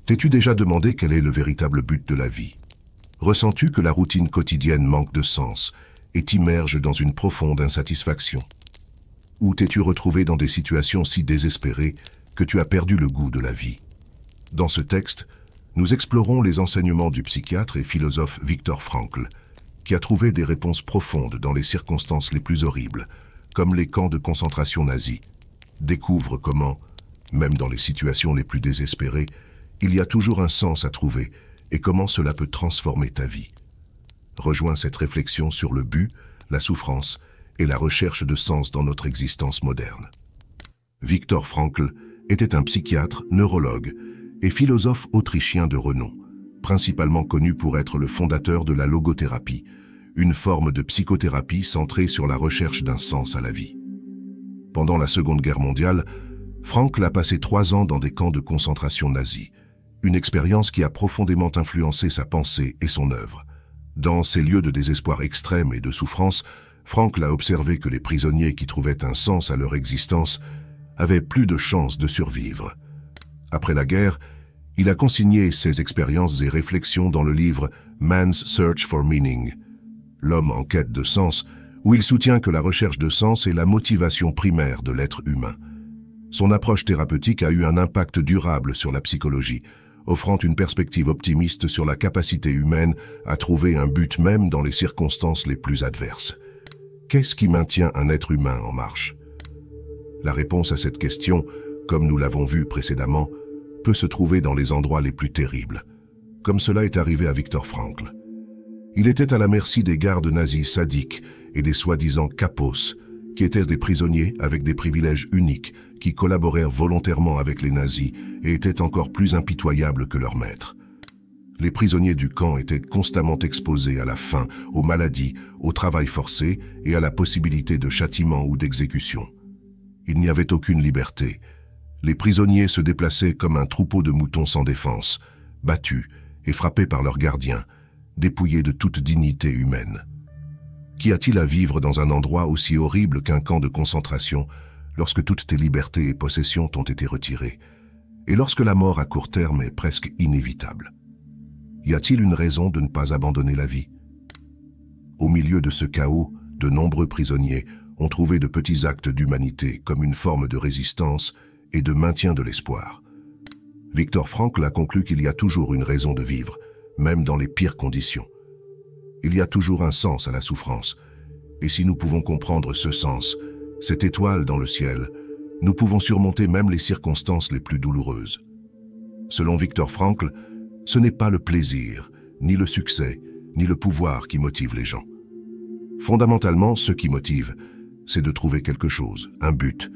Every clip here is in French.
T'es-tu déjà demandé quel est le véritable but de la vie? Ressens-tu que la routine quotidienne manque de sens et t'immerge dans une profonde insatisfaction? Ou t'es-tu retrouvé dans des situations si désespérées que tu as perdu le goût de la vie? Dans ce texte, nous explorons les enseignements du psychiatre et philosophe Viktor Frankl, qui a trouvé des réponses profondes dans les circonstances les plus horribles, comme les camps de concentration nazis. Découvre comment, même dans les situations les plus désespérées, il y a toujours un sens à trouver et comment cela peut transformer ta vie. Rejoins cette réflexion sur le but, la souffrance et la recherche de sens dans notre existence moderne. Viktor Frankl était un psychiatre, neurologue et philosophe autrichien de renom, principalement connu pour être le fondateur de la logothérapie, une forme de psychothérapie centrée sur la recherche d'un sens à la vie. Pendant la Seconde Guerre mondiale, Frankl a passé 3 ans dans des camps de concentration nazis, une expérience qui a profondément influencé sa pensée et son œuvre. Dans ces lieux de désespoir extrême et de souffrance, Frankl a observé que les prisonniers qui trouvaient un sens à leur existence avaient plus de chances de survivre. Après la guerre, il a consigné ses expériences et réflexions dans le livre Man's Search for Meaning, l'homme en quête de sens, où il soutient que la recherche de sens est la motivation primaire de l'être humain. Son approche thérapeutique a eu un impact durable sur la psychologie, offrant une perspective optimiste sur la capacité humaine à trouver un but même dans les circonstances les plus adverses. Qu'est-ce qui maintient un être humain en marche? La réponse à cette question, comme nous l'avons vu précédemment, peut se trouver dans les endroits les plus terribles, comme cela est arrivé à Viktor Frankl. Il était à la merci des gardes nazis sadiques et des soi-disant kapos, qui étaient des prisonniers avec des privilèges uniques, qui collaborèrent volontairement avec les nazis et étaient encore plus impitoyables que leurs maîtres. Les prisonniers du camp étaient constamment exposés à la faim, aux maladies, au travail forcé et à la possibilité de châtiment ou d'exécution. Il n'y avait aucune liberté. Les prisonniers se déplaçaient comme un troupeau de moutons sans défense, battus et frappés par leurs gardiens, dépouillés de toute dignité humaine. Qu'y a-t-il à vivre dans un endroit aussi horrible qu'un camp de concentration, lorsque toutes tes libertés et possessions t'ont été retirées, et lorsque la mort à court terme est presque inévitable? Y a-t-il une raison de ne pas abandonner la vie? Au milieu de ce chaos, de nombreux prisonniers ont trouvé de petits actes d'humanité comme une forme de résistance et de maintien de l'espoir. Viktor Frankl a conclu qu'il y a toujours une raison de vivre, même dans les pires conditions. Il y a toujours un sens à la souffrance, et si nous pouvons comprendre ce sens, cette étoile dans le ciel, nous pouvons surmonter même les circonstances les plus douloureuses. Selon Viktor Frankl, ce n'est pas le plaisir, ni le succès, ni le pouvoir qui motivent les gens. Fondamentalement, ce qui motive, c'est de trouver quelque chose, un but,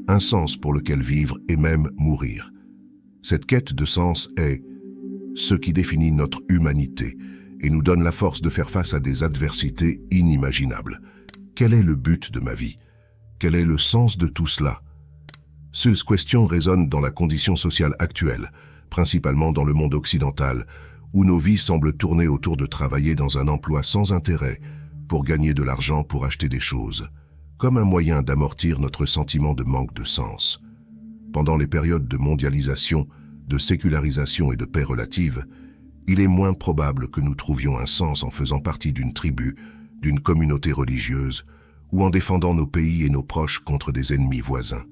un sens pour lequel vivre et même mourir. Cette quête de sens est ce qui définit notre humanité et nous donne la force de faire face à des adversités inimaginables. Quel est le but de ma vie? Quel est le sens de tout cela? Ces questions résonnent dans la condition sociale actuelle, principalement dans le monde occidental, où nos vies semblent tourner autour de travailler dans un emploi sans intérêt pour gagner de l'argent pour acheter des choses, comme un moyen d'amortir notre sentiment de manque de sens. Pendant les périodes de mondialisation, de sécularisation et de paix relative, il est moins probable que nous trouvions un sens en faisant partie d'une tribu, d'une communauté religieuse, ou en défendant nos pays et nos proches contre des ennemis voisins.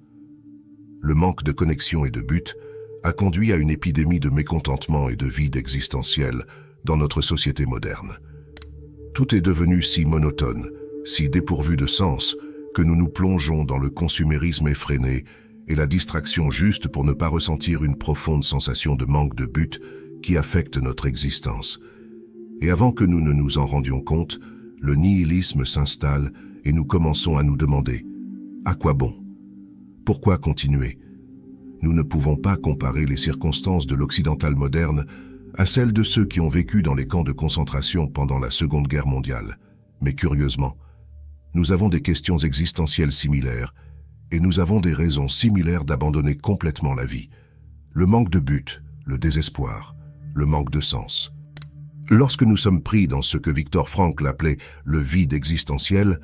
Le manque de connexion et de but a conduit à une épidémie de mécontentement et de vide existentiel dans notre société moderne. Tout est devenu si monotone, si dépourvu de sens, que nous nous plongeons dans le consumérisme effréné et la distraction juste pour ne pas ressentir une profonde sensation de manque de but qui affecte notre existence. Et avant que nous ne nous en rendions compte, le nihilisme s'installe et nous commençons à nous demander « À quoi bon? Pourquoi continuer ?» Nous ne pouvons pas comparer les circonstances de l'occidental moderne à celles de ceux qui ont vécu dans les camps de concentration pendant la Seconde Guerre mondiale. Mais curieusement, nous avons des questions existentielles similaires et nous avons des raisons similaires d'abandonner complètement la vie. Le manque de but, le désespoir, le manque de sens. Lorsque nous sommes pris dans ce que Viktor Frankl appelait le vide existentiel,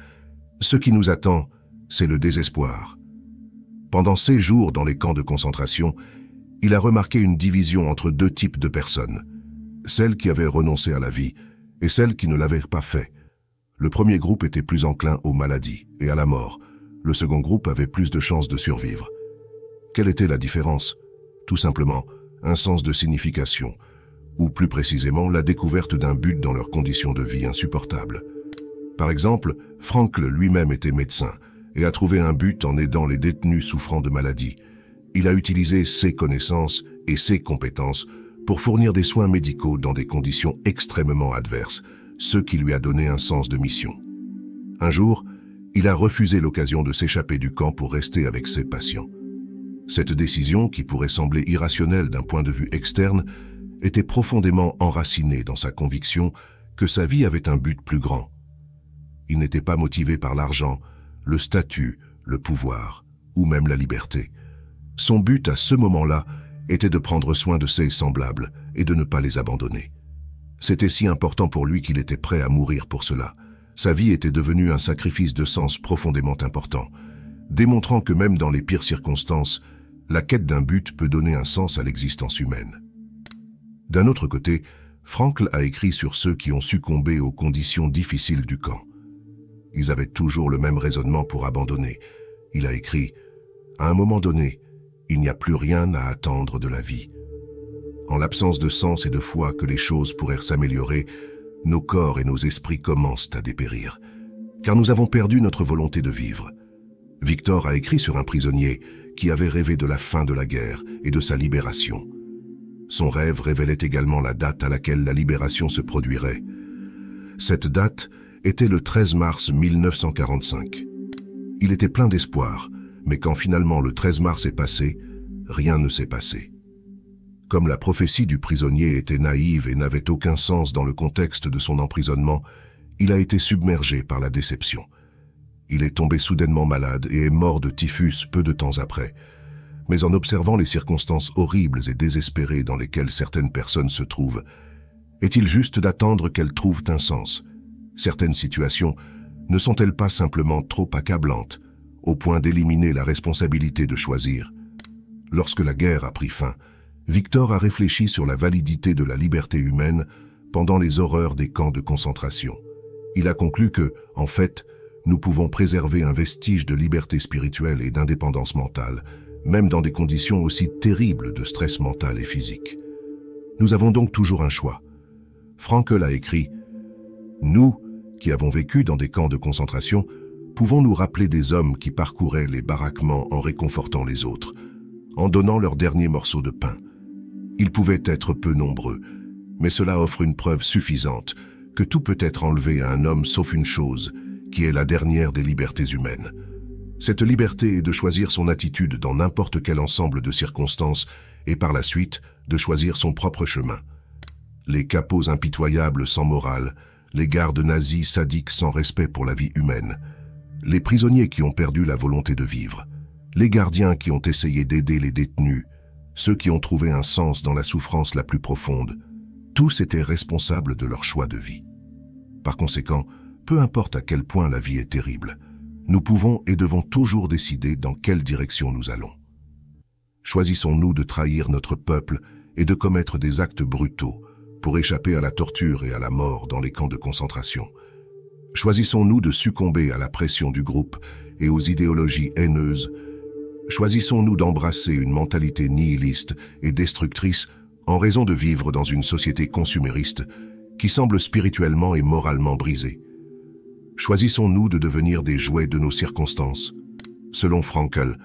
ce qui nous attend, c'est le désespoir. Pendant ces jours dans les camps de concentration, Il a remarqué une division entre deux types de personnes, celles qui avaient renoncé à la vie et celles qui ne l'avaient pas fait. Le premier groupe était plus enclin aux maladies et à la mort. Le second groupe avait plus de chances de survivre. Quelle était la différence? Tout simplement, un sens de signification, ou plus précisément la découverte d'un but dans leurs conditions de vie insupportables. Par exemple, Frankl lui-même était médecin et a trouvé un but en aidant les détenus souffrant de maladies. Il a utilisé ses connaissances et ses compétences pour fournir des soins médicaux dans des conditions extrêmement adverses, ce qui lui a donné un sens de mission. Un jour, il a refusé l'occasion de s'échapper du camp pour rester avec ses patients. Cette décision, qui pourrait sembler irrationnelle d'un point de vue externe, était profondément enracinée dans sa conviction que sa vie avait un but plus grand. Il n'était pas motivé par l'argent, le statut, le pouvoir, ou même la liberté. Son but à ce moment-là était de prendre soin de ses semblables et de ne pas les abandonner. C'était si important pour lui qu'il était prêt à mourir pour cela. Sa vie était devenue un sacrifice de sens profondément important, démontrant que même dans les pires circonstances, la quête d'un but peut donner un sens à l'existence humaine. D'un autre côté, Frankl a écrit sur ceux qui ont succombé aux conditions difficiles du camp. Ils avaient toujours le même raisonnement pour abandonner. Il a écrit « À un moment donné, il n'y a plus rien à attendre de la vie. En l'absence de sens et de foi que les choses pourraient s'améliorer, nos corps et nos esprits commencent à dépérir, car nous avons perdu notre volonté de vivre. » Victor a écrit sur un prisonnier qui avait rêvé de la fin de la guerre et de sa libération. Son rêve révélait également la date à laquelle la libération se produirait. Cette date était le 13 mars 1945. Il était plein d'espoir, mais quand finalement le 13 mars est passé, rien ne s'est passé. Comme la prophétie du prisonnier était naïve et n'avait aucun sens dans le contexte de son emprisonnement, il a été submergé par la déception. Il est tombé soudainement malade et est mort de typhus peu de temps après. Mais en observant les circonstances horribles et désespérées dans lesquelles certaines personnes se trouvent, est-il juste d'attendre qu'elles trouvent un sens? Certaines situations ne sont-elles pas simplement trop accablantes, au point d'éliminer la responsabilité de choisir? Lorsque la guerre a pris fin, Victor a réfléchi sur la validité de la liberté humaine pendant les horreurs des camps de concentration. Il a conclu que, en fait, nous pouvons préserver un vestige de liberté spirituelle et d'indépendance mentale, même dans des conditions aussi terribles de stress mental et physique. Nous avons donc toujours un choix. Frankl a écrit « Nous, qui avons vécu dans des camps de concentration, pouvons nous rappeler des hommes qui parcouraient les baraquements en réconfortant les autres, en donnant leur dernier morceau de pain. Ils pouvaient être peu nombreux, mais cela offre une preuve suffisante que tout peut être enlevé à un homme sauf une chose, qui est la dernière des libertés humaines. Cette liberté est de choisir son attitude dans n'importe quel ensemble de circonstances et par la suite de choisir son propre chemin. Les capots impitoyables sans morale, les gardes nazis sadiques sans respect pour la vie humaine, les prisonniers qui ont perdu la volonté de vivre, les gardiens qui ont essayé d'aider les détenus, ceux qui ont trouvé un sens dans la souffrance la plus profonde, tous étaient responsables de leur choix de vie. Par conséquent, peu importe à quel point la vie est terrible, nous pouvons et devons toujours décider dans quelle direction nous allons. Choisissons-nous de trahir notre peuple et de commettre des actes brutaux pour échapper à la torture et à la mort dans les camps de concentration? Choisissons-nous de succomber à la pression du groupe et aux idéologies haineuses? Choisissons-nous d'embrasser une mentalité nihiliste et destructrice en raison de vivre dans une société consumériste qui semble spirituellement et moralement brisée? Choisissons-nous de devenir des jouets de nos circonstances? Selon Frankl,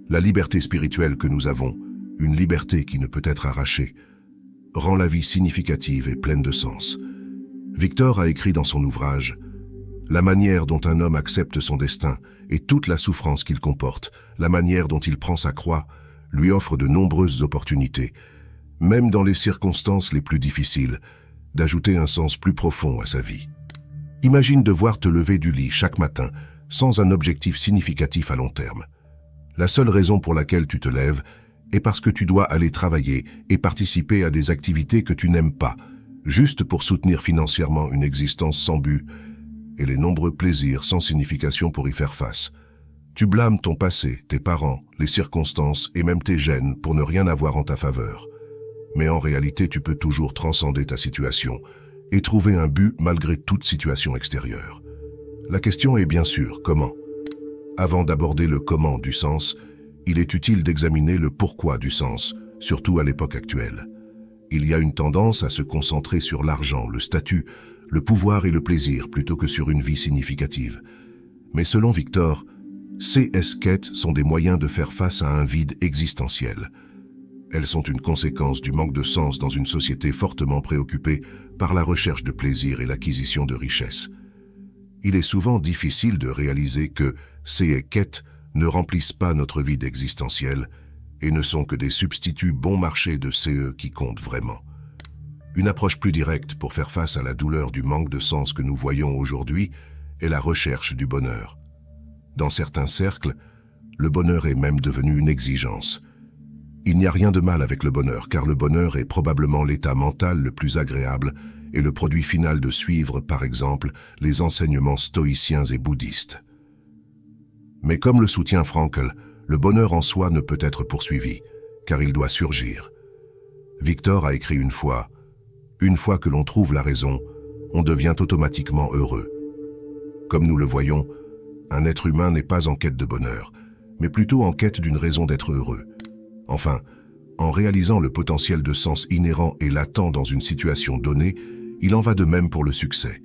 la liberté spirituelle que nous avons, une liberté qui ne peut être arrachée, rend la vie significative et pleine de sens. Victor a écrit dans son ouvrage « La manière dont un homme accepte son destin et toute la souffrance qu'il comporte, la manière dont il prend sa croix, lui offre de nombreuses opportunités, même dans les circonstances les plus difficiles, d'ajouter un sens plus profond à sa vie. » Imagine devoir te lever du lit chaque matin sans un objectif significatif à long terme. La seule raison pour laquelle tu te lèves est parce que tu dois aller travailler et participer à des activités que tu n'aimes pas, juste pour soutenir financièrement une existence sans but et les nombreux plaisirs sans signification pour y faire face. Tu blâmes ton passé, tes parents, les circonstances et même tes gènes pour ne rien avoir en ta faveur. Mais en réalité, tu peux toujours transcender ta situation et trouver un but malgré toute situation extérieure. La question est bien sûr comment. Avant d'aborder le comment du sens, il est utile d'examiner le pourquoi du sens, surtout à l'époque actuelle. Il y a une tendance à se concentrer sur l'argent, le statut, le pouvoir et le plaisir plutôt que sur une vie significative. Mais selon Victor, ces quêtes sont des moyens de faire face à un vide existentiel. Elles sont une conséquence du manque de sens dans une société fortement préoccupée par la recherche de plaisir et l'acquisition de richesses. Il est souvent difficile de réaliser que ces quêtes ne remplissent pas notre vide existentiel et ne sont que des substituts bon marché de CE qui comptent vraiment. Une approche plus directe pour faire face à la douleur du manque de sens que nous voyons aujourd'hui est la recherche du bonheur. Dans certains cercles, le bonheur est même devenu une exigence. Il n'y a rien de mal avec le bonheur, car le bonheur est probablement l'état mental le plus agréable et le produit final de suivre, par exemple, les enseignements stoïciens et bouddhistes. Mais comme le soutient Frankl, le bonheur en soi ne peut être poursuivi, car il doit surgir. Victor a écrit une fois que l'on trouve la raison, on devient automatiquement heureux. Comme nous le voyons, un être humain n'est pas en quête de bonheur, mais plutôt en quête d'une raison d'être heureux. Enfin, en réalisant le potentiel de sens inhérent et latent dans une situation donnée, il en va de même pour le succès.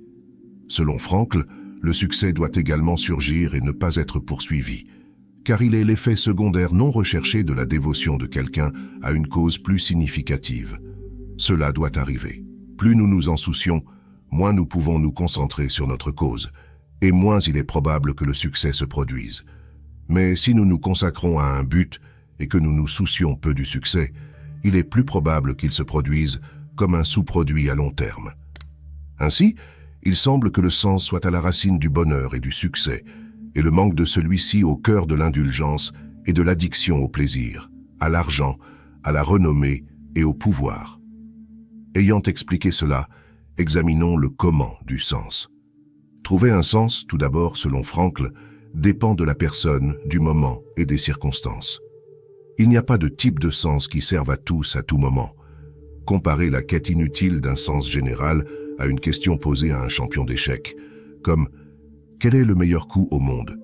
Selon Frankl, le succès doit également surgir et ne pas être poursuivi, car il est l'effet secondaire non recherché de la dévotion de quelqu'un à une cause plus significative. Cela doit arriver. Plus nous nous en soucions, moins nous pouvons nous concentrer sur notre cause, et moins il est probable que le succès se produise. Mais si nous nous consacrons à un but et que nous nous soucions peu du succès, il est plus probable qu'il se produise comme un sous-produit à long terme. Ainsi, il semble que le sens soit à la racine du bonheur et du succès, et le manque de celui-ci au cœur de l'indulgence et de l'addiction au plaisir, à l'argent, à la renommée et au pouvoir. Ayant expliqué cela, examinons le comment du sens. Trouver un sens, tout d'abord, selon Frankl, dépend de la personne, du moment et des circonstances. Il n'y a pas de type de sens qui serve à tous à tout moment. Comparez la quête inutile d'un sens général à une question posée à un champion d'échecs, comme « Quel est le meilleur coup au monde ?»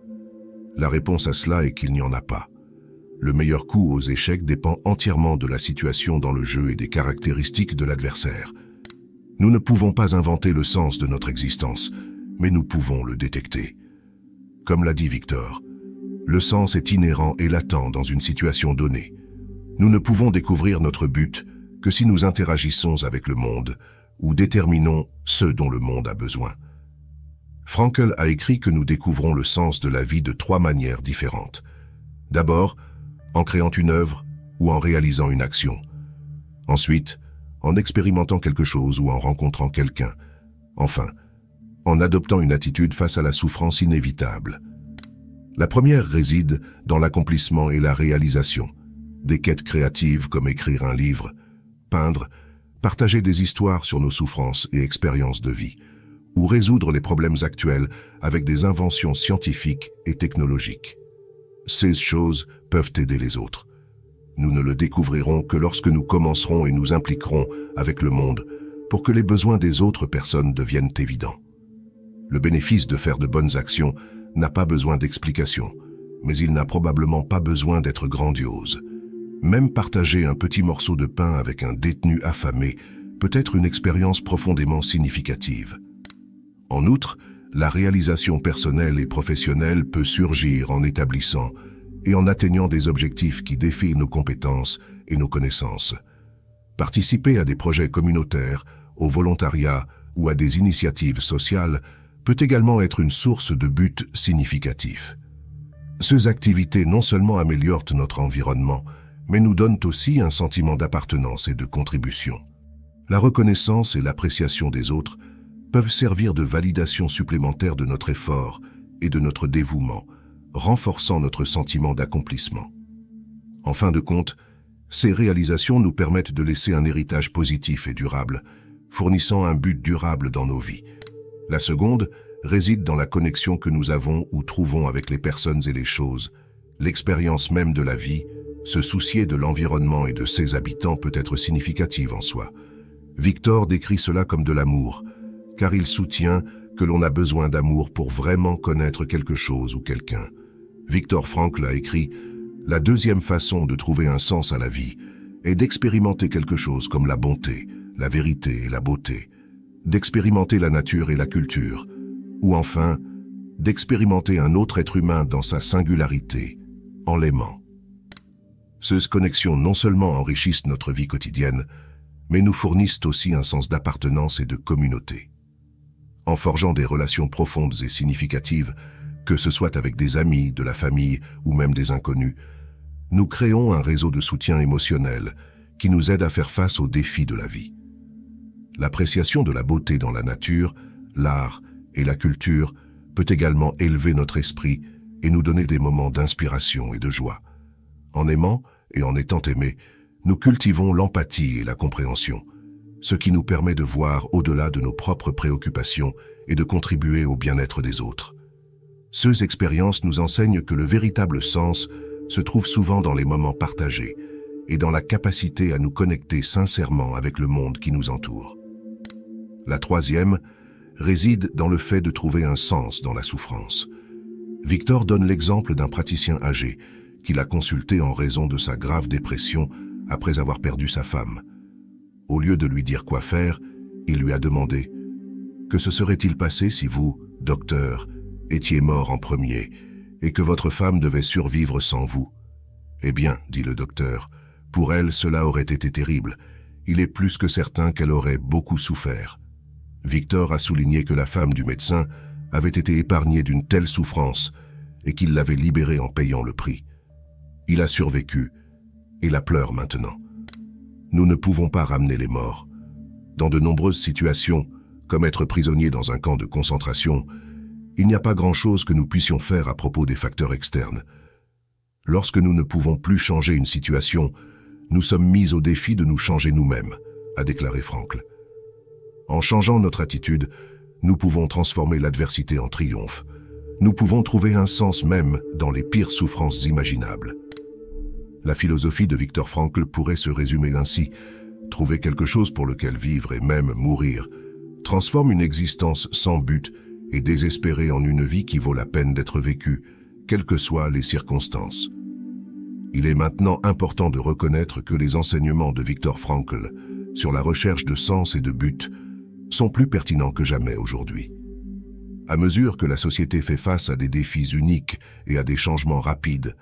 La réponse à cela est qu'il n'y en a pas. Le meilleur coup aux échecs dépend entièrement de la situation dans le jeu et des caractéristiques de l'adversaire. Nous ne pouvons pas inventer le sens de notre existence, mais nous pouvons le détecter. Comme l'a dit Victor, le sens est inhérent et latent dans une situation donnée. Nous ne pouvons découvrir notre but que si nous interagissons avec le monde ou déterminons ce dont le monde a besoin. Frankl a écrit que nous découvrons le sens de la vie de 3 manières différentes. D'abord, en créant une œuvre ou en réalisant une action. Ensuite, en expérimentant quelque chose ou en rencontrant quelqu'un. Enfin, en adoptant une attitude face à la souffrance inévitable. La première réside dans l'accomplissement et la réalisation, des quêtes créatives comme écrire un livre, peindre, partager des histoires sur nos souffrances et expériences de vie, ou résoudre les problèmes actuels avec des inventions scientifiques et technologiques. Ces choses peuvent aider les autres. Nous ne le découvrirons que lorsque nous commencerons et nous impliquerons avec le monde pour que les besoins des autres personnes deviennent évidents. Le bénéfice de faire de bonnes actions n'a pas besoin d'explication, mais il n'a probablement pas besoin d'être grandiose. Même partager un petit morceau de pain avec un détenu affamé peut être une expérience profondément significative. En outre, la réalisation personnelle et professionnelle peut surgir en établissant et en atteignant des objectifs qui défient nos compétences et nos connaissances. Participer à des projets communautaires, au volontariat ou à des initiatives sociales peut également être une source de buts significatifs. Ces activités non seulement améliorent notre environnement, mais nous donnent aussi un sentiment d'appartenance et de contribution. La reconnaissance et l'appréciation des autres peuvent servir de validation supplémentaire de notre effort et de notre dévouement, renforçant notre sentiment d'accomplissement. En fin de compte, ces réalisations nous permettent de laisser un héritage positif et durable, fournissant un but durable dans nos vies. La seconde réside dans la connexion que nous avons ou trouvons avec les personnes et les choses, l'expérience même de la vie. Se soucier de l'environnement et de ses habitants peut être significative en soi. Victor décrit cela comme de l'amour, car il soutient que l'on a besoin d'amour pour vraiment connaître quelque chose ou quelqu'un. Viktor Frankl a écrit « La deuxième façon de trouver un sens à la vie est d'expérimenter quelque chose comme la bonté, la vérité et la beauté, d'expérimenter la nature et la culture, ou enfin, d'expérimenter un autre être humain dans sa singularité, en l'aimant. » Ces connexions non seulement enrichissent notre vie quotidienne, mais nous fournissent aussi un sens d'appartenance et de communauté. En forgeant des relations profondes et significatives, que ce soit avec des amis, de la famille ou même des inconnus, nous créons un réseau de soutien émotionnel qui nous aide à faire face aux défis de la vie. L'appréciation de la beauté dans la nature, l'art et la culture peut également élever notre esprit et nous donner des moments d'inspiration et de joie. En aimant et en étant aimés, nous cultivons l'empathie et la compréhension, ce qui nous permet de voir au-delà de nos propres préoccupations et de contribuer au bien-être des autres. Ces expériences nous enseignent que le véritable sens se trouve souvent dans les moments partagés et dans la capacité à nous connecter sincèrement avec le monde qui nous entoure. La troisième réside dans le fait de trouver un sens dans la souffrance. Victor donne l'exemple d'un praticien âgé qu'il a consulté en raison de sa grave dépression après avoir perdu sa femme. Au lieu de lui dire quoi faire, il lui a demandé « Que se serait-il passé si vous, docteur, étiez mort en premier et que votre femme devait survivre sans vous ?» « Eh bien, dit le docteur, pour elle cela aurait été terrible. Il est plus que certain qu'elle aurait beaucoup souffert. » Victor a souligné que la femme du médecin avait été épargnée d'une telle souffrance et qu'il l'avait libérée en payant le prix. Il a survécu et la pleure maintenant. Nous ne pouvons pas ramener les morts. Dans de nombreuses situations, comme être prisonnier dans un camp de concentration, il n'y a pas grand-chose que nous puissions faire à propos des facteurs externes. Lorsque nous ne pouvons plus changer une situation, nous sommes mis au défi de nous changer nous-mêmes, a déclaré Frankl. En changeant notre attitude, nous pouvons transformer l'adversité en triomphe. Nous pouvons trouver un sens même dans les pires souffrances imaginables. La philosophie de Viktor Frankl pourrait se résumer ainsi. Trouver quelque chose pour lequel vivre et même mourir transforme une existence sans but et désespérée en une vie qui vaut la peine d'être vécue, quelles que soient les circonstances. Il est maintenant important de reconnaître que les enseignements de Viktor Frankl sur la recherche de sens et de but sont plus pertinents que jamais aujourd'hui. À mesure que la société fait face à des défis uniques et à des changements rapides,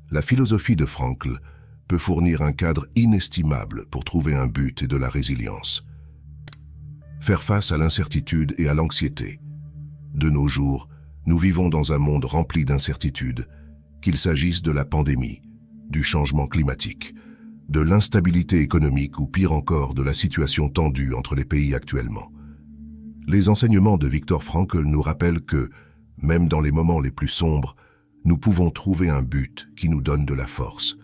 la philosophie de Frankl peut fournir un cadre inestimable pour trouver un but et de la résilience. Faire face à l'incertitude et à l'anxiété. De nos jours, nous vivons dans un monde rempli d'incertitudes, qu'il s'agisse de la pandémie, du changement climatique, de l'instabilité économique ou pire encore de la situation tendue entre les pays actuellement. Les enseignements de Viktor Frankl nous rappellent que, même dans les moments les plus sombres, nous pouvons trouver un but qui nous donne de la force.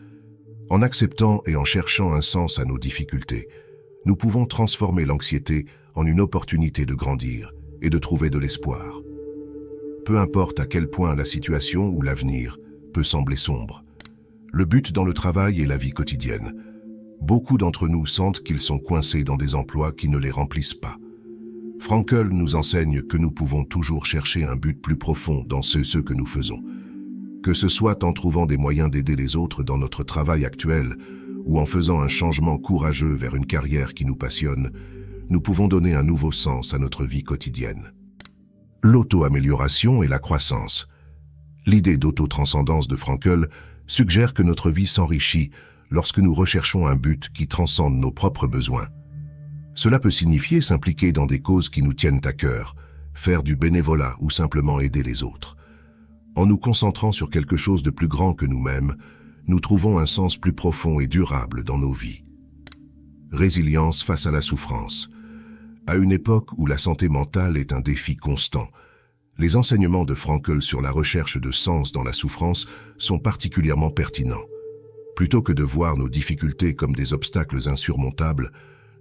En acceptant et en cherchant un sens à nos difficultés, nous pouvons transformer l'anxiété en une opportunité de grandir et de trouver de l'espoir. Peu importe à quel point la situation ou l'avenir peut sembler sombre. Le but dans le travail est la vie quotidienne. Beaucoup d'entre nous sentent qu'ils sont coincés dans des emplois qui ne les remplissent pas. Frankl nous enseigne que nous pouvons toujours chercher un but plus profond dans ce que nous faisons. Que ce soit en trouvant des moyens d'aider les autres dans notre travail actuel ou en faisant un changement courageux vers une carrière qui nous passionne, nous pouvons donner un nouveau sens à notre vie quotidienne. L'auto-amélioration et la croissance. L'idée d'auto-transcendance de Frankl suggère que notre vie s'enrichit lorsque nous recherchons un but qui transcende nos propres besoins. Cela peut signifier s'impliquer dans des causes qui nous tiennent à cœur, faire du bénévolat ou simplement aider les autres. En nous concentrant sur quelque chose de plus grand que nous-mêmes, nous trouvons un sens plus profond et durable dans nos vies. Résilience face à la souffrance. À une époque où la santé mentale est un défi constant, les enseignements de Frankl sur la recherche de sens dans la souffrance sont particulièrement pertinents. Plutôt que de voir nos difficultés comme des obstacles insurmontables,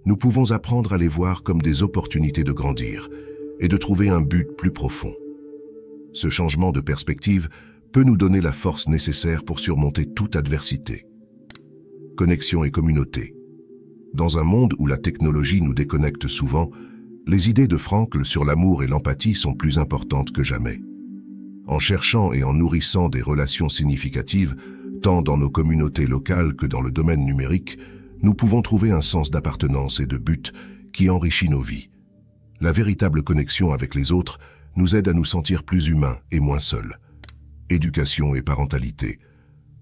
nous pouvons apprendre à les voir comme des opportunités de grandir et de trouver un but plus profond. Ce changement de perspective peut nous donner la force nécessaire pour surmonter toute adversité. Connexion et communauté. Dans un monde où la technologie nous déconnecte souvent, les idées de Frankl sur l'amour et l'empathie sont plus importantes que jamais. En cherchant et en nourrissant des relations significatives, tant dans nos communautés locales que dans le domaine numérique, nous pouvons trouver un sens d'appartenance et de but qui enrichit nos vies. La véritable connexion avec les autres nous aide à nous sentir plus humains et moins seuls. Éducation et parentalité.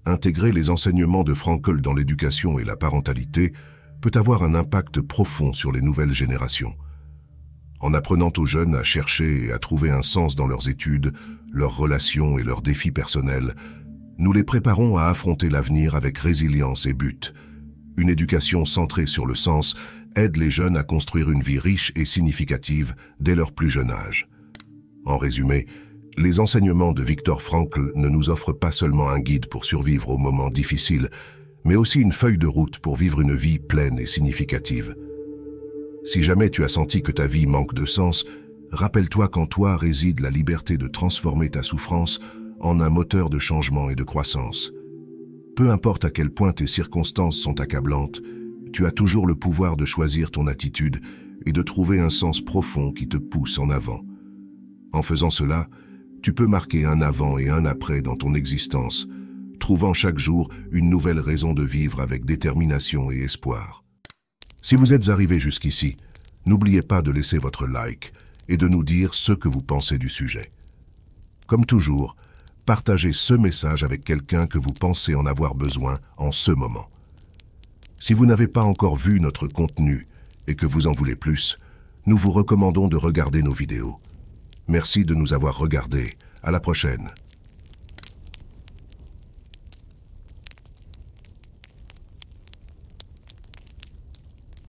Intégrer les enseignements de Frankl dans l'éducation et la parentalité peut avoir un impact profond sur les nouvelles générations. En apprenant aux jeunes à chercher et à trouver un sens dans leurs études, leurs relations et leurs défis personnels, nous les préparons à affronter l'avenir avec résilience et but. Une éducation centrée sur le sens aide les jeunes à construire une vie riche et significative dès leur plus jeune âge. En résumé, les enseignements de Viktor Frankl ne nous offrent pas seulement un guide pour survivre aux moments difficiles, mais aussi une feuille de route pour vivre une vie pleine et significative. Si jamais tu as senti que ta vie manque de sens, rappelle-toi qu'en toi réside la liberté de transformer ta souffrance en un moteur de changement et de croissance. Peu importe à quel point tes circonstances sont accablantes, tu as toujours le pouvoir de choisir ton attitude et de trouver un sens profond qui te pousse en avant. En faisant cela, tu peux marquer un avant et un après dans ton existence, trouvant chaque jour une nouvelle raison de vivre avec détermination et espoir. Si vous êtes arrivé jusqu'ici, n'oubliez pas de laisser votre like et de nous dire ce que vous pensez du sujet. Comme toujours, partagez ce message avec quelqu'un que vous pensez en avoir besoin en ce moment. Si vous n'avez pas encore vu notre contenu et que vous en voulez plus, nous vous recommandons de regarder nos vidéos. Merci de nous avoir regardés. À la prochaine.